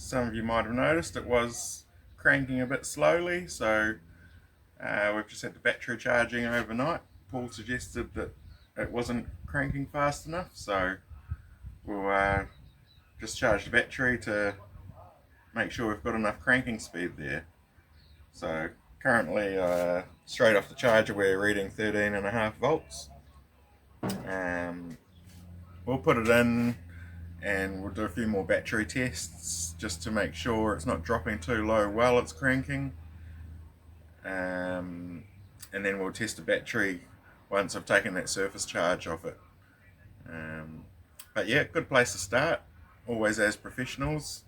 some of you might have noticed it was cranking a bit slowly, so we've just had the battery charging overnight. Paul suggested that it wasn't cranking fast enough, so we'll just charge the battery to make sure we've got enough cranking speed there. So currently, straight off the charger, we're reading 13.5 volts. We'll put it in and we'll do a few more battery tests just to make sure it's not dropping too low while it's cranking. And then we'll test the battery once I've taken that surface charge off it. But yeah, good place to start. Always as professionals,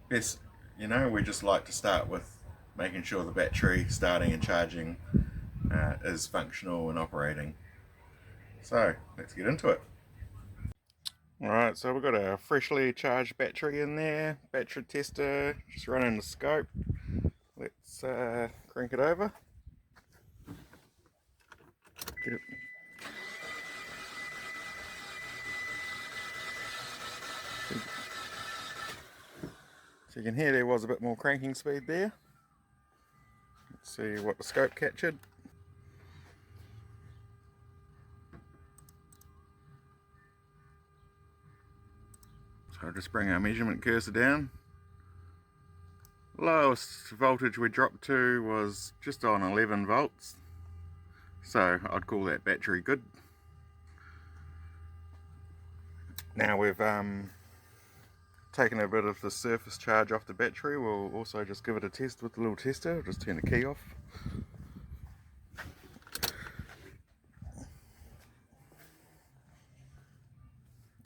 best, we just like to start with making sure the battery starting and charging is functional and operating. So let's get into it. Alright, so we've got a freshly charged battery in there, battery tester, just running the scope. Let's crank it over. Get it. So you can hear there was a bit more cranking speed there. Let's see what the scope captured. So I'll just bring our measurement cursor down. Lowest voltage we dropped to was just on 11 volts. So I'd call that battery good. Now we've taken a bit of the surface charge off the battery, we'll also just give it a test with the little tester. I'll just turn the key off.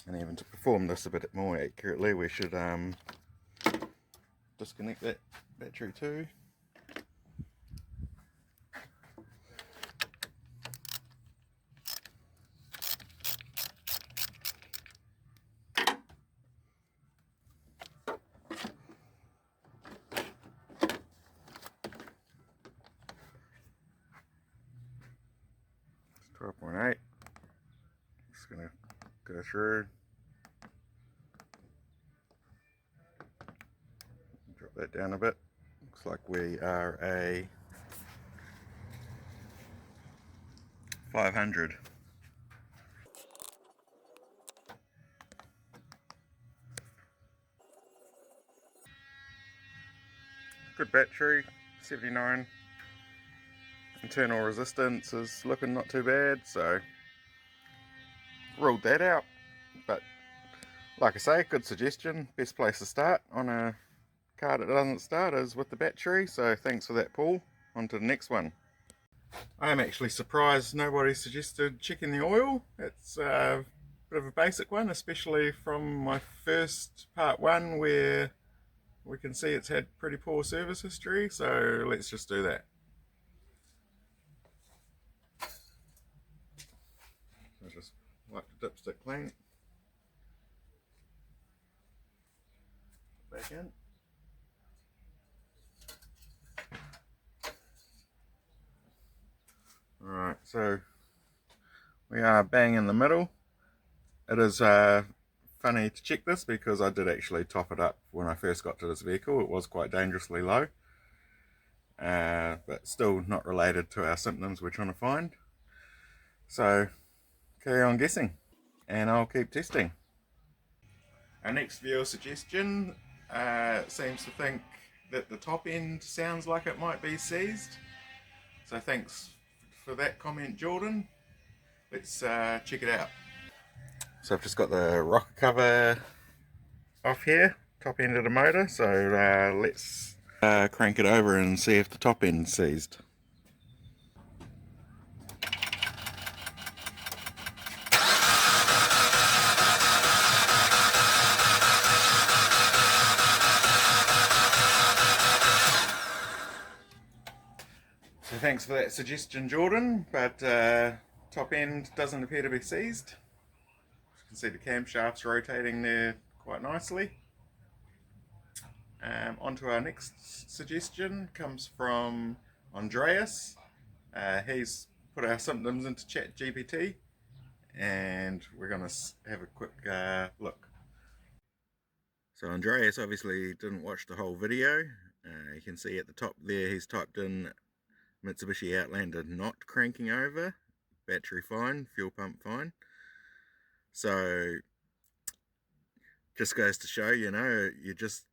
And even to perform this a bit more accurately, we should disconnect that battery too. It's 12.8. Just gonna go through. Drop that down a bit. Looks like we are a 500. Good battery, 79. Internal resistance is looking not too bad, so ruled that out. But like I say, good suggestion. Best place to start on a car that doesn't start is with the battery, so thanks for that, Paul. On to the next one. I am actually surprised nobody suggested checking the oil. It's a bit of a basic one, especially from my first part one where we can see it's had pretty poor service history, so let's just do that. So just wipe the dipstick clean. Back in. Alright, so we are bang in the middle. It is funny to check this because I did actually top it up when I first got to this vehicle. It was quite dangerously low, but still not related to our symptoms we're trying to find. So carry on guessing and I'll keep testing. Our next viewer suggestion seems to think that the top end sounds like it might be seized. So thanks for that comment, Jordan. Let's check it out. So I've just got the rocker cover off here, top end of the motor, so let's crank it over and see if the top end's seized. So thanks for that suggestion, Jordan, but top end doesn't appear to be seized. You can see the camshafts rotating there quite nicely. On to our next suggestion, comes from Andreas. He's put our symptoms into ChatGPT and we're going to have a quick look. So Andreas obviously didn't watch the whole video. You can see at the top there he's typed in Mitsubishi Outlander not cranking over, battery fine, fuel pump fine. So just goes to show, you know, you just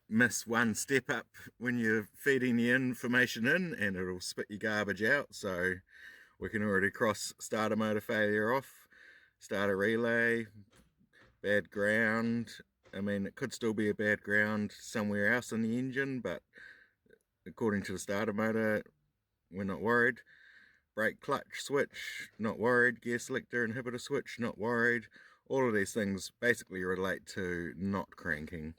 miss one step up when you're feeding the information in and it'll spit your garbage out. So we can already cross starter motor failure off, starter relay, bad ground. I mean, it could still be a bad ground somewhere else in the engine, but according to the starter motor, we're not worried. Brake clutch switch, not worried. Gear selector inhibitor switch, not worried. All of these things basically relate to not cranking.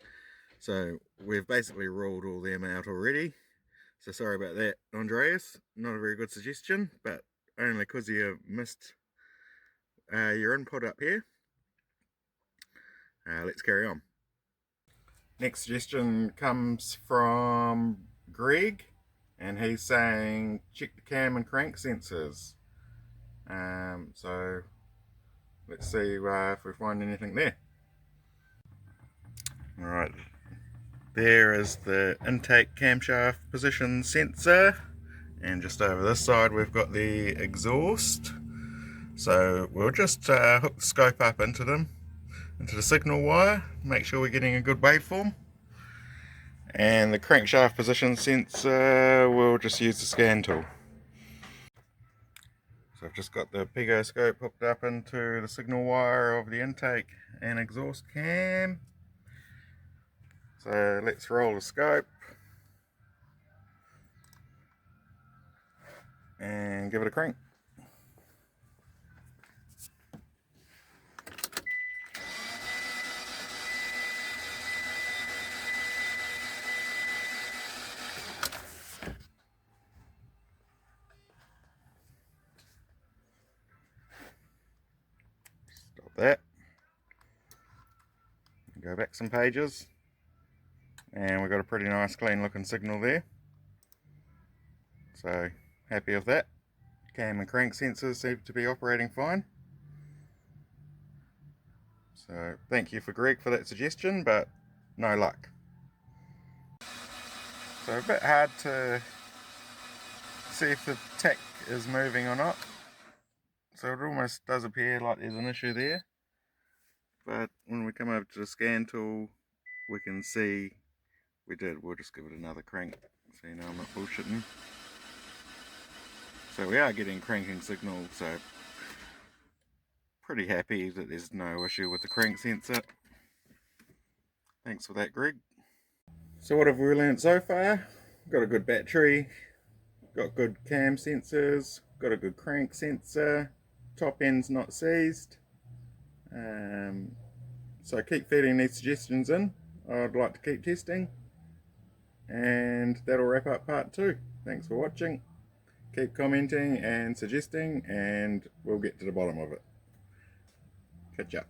So we've basically ruled all them out already. So sorry about that, Andreas. Not a very good suggestion, but only because you missed your input up here. Let's carry on. Next suggestion comes from Greg, and he's saying check the cam and crank sensors. So let's see if we find anything there. Alright, there is the intake camshaft position sensor, and just over this side we've got the exhaust. So we'll just hook the scope up into them, into the signal wire, make sure we're getting a good waveform. And the crankshaft position sensor, we'll just use the scan tool. So I've just got the Oscilloscope hooked up into the signal wire of the intake and exhaust cam. So let's roll the scope and give it a crank. Stop that. Go back some pages. And we've got a pretty nice clean looking signal there. So happy with that. Cam and crank sensors seem to be operating fine. So thank you for Greg for that suggestion, but no luck. So a bit hard to see if the tack is moving or not. So it almost does appear like there's an issue there. But when we come over to the scan tool, we can see we did. We'll just give it another crank so you know I'm not bullshitting. So we are getting cranking signal, so pretty happy that there's no issue with the crank sensor. Thanks for that, Greg. So what have we learned so far? Got a good battery, got good cam sensors, got a good crank sensor, top end's not seized. So keep feeding these suggestions in. I'd like to keep testing. And that'll wrap up part 2. Thanks for watching. Keep commenting and suggesting, and we'll get to the bottom of it. Catch up.